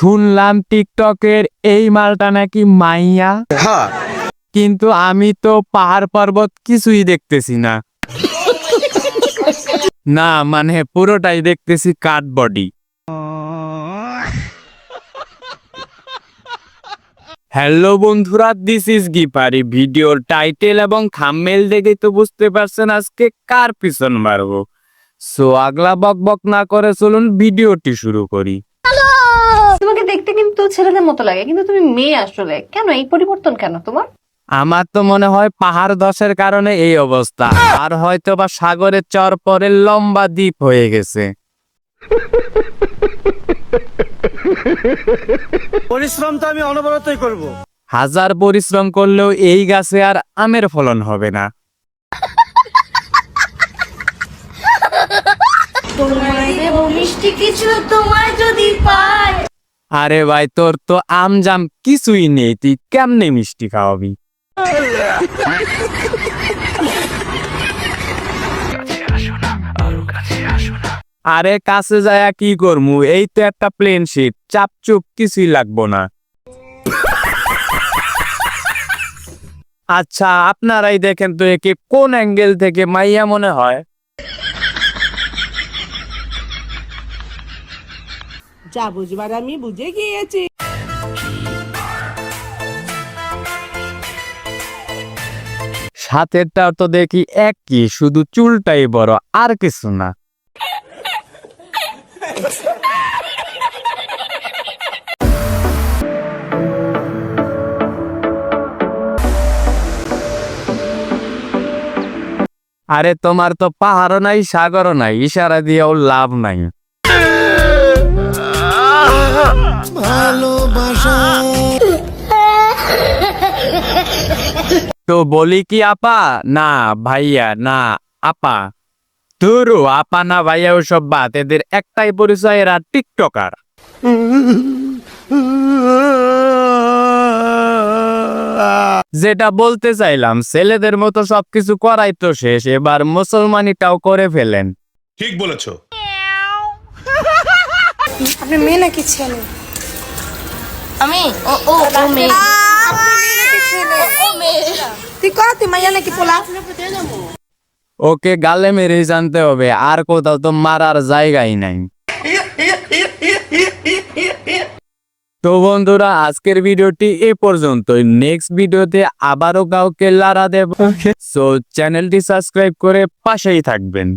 শুনলাম টিকটকের এই মালটা নাকি মাইয়া। হ্যাঁ, কিন্তু আমি তো পাহাড় পর্বত কিছুই দেখতেছি না। না মানে পুরোটাই দেখতেছি কাঠ বডি। হ্যালো বন্ধুরা, দিস ইজ গিপারি। ভিডিওর টাইটেল এবং থাম্বনেল দেখে তো বুঝতে পারছেন আজকে কার পিছন মারবো। সো আগলা বক বক না করে চলুন ভিডিওটি শুরু করি। তোমাকে দেখতে কিন্তু ছেলেদের মতো লাগে, কিন্তু তুমি মেয়ে আসলে। কেন এই পরিবর্তন কেন তোমার? আমার তো মনে হয় পাহাড় ধসের কারণে এই অবস্থা, আর হয়তো বা সাগরের চর পরে লম্বা দ্বীপ হয়ে গেছে। পরিশ্রম তো আমি অনবরতই করব। হাজার পরিশ্রম করলেও এই গাছে আর আমের ফলন হবে না। তোমায় দেব মিষ্টি কিছু, তোমায় যদি পাই। আরে ভাই, তোর তো আম জাম কিছুই নেই, তুই কেমনে মিষ্টি খাওয়াবি? আরে কাছে যায় কি করমু, এই তো একটা প্লেন শিট, চাপচুপ কিছুই লাগবো না। আচ্ছা আপনারাই দেখেন তো একে কোন অ্যাঙ্গেল থেকে মাইয়া মনে হয়। যা বুঝবার আমি বুঝে গিয়েছি। সাথেরটা তো দেখি একই, শুধু চুলটাই বড়, আর কিছু না। আরে তোমার তো পাহাড়ও নাই সাগরও নাই, ইশারা দিয়েও লাভ নাই। তো বলি কি আপা না ভাইয়া, না আপা। ধরো আপা না ভাইয়া ওসব বাদ, এদের একটাই পরিচয়, এরা টিকটকার। যেটা বলতে চাইলাম, ছেলেদের মতো সবকিছু করাই তো শেষ, এবার মুসলমানিটাও করে ফেলেন। ঠিক বলেছো। আপনি মেয়ে নাকি ছেলে? আমি ও ও ও মেয়ে। তুই কত মাইয়া নাকি পোলা? ওকে গালে মেরে জানতে হবে, আর কোথাও তো মারার জায়গাই নাই। তো বন্ধুরা, আজকের ভিডিওটি এ পর্যন্তই। নেক্সট ভিডিওতে আবারও কাউকে লারা দেব। সো চ্যানেলটি সাবস্ক্রাইব করে পাশেই থাকবেন।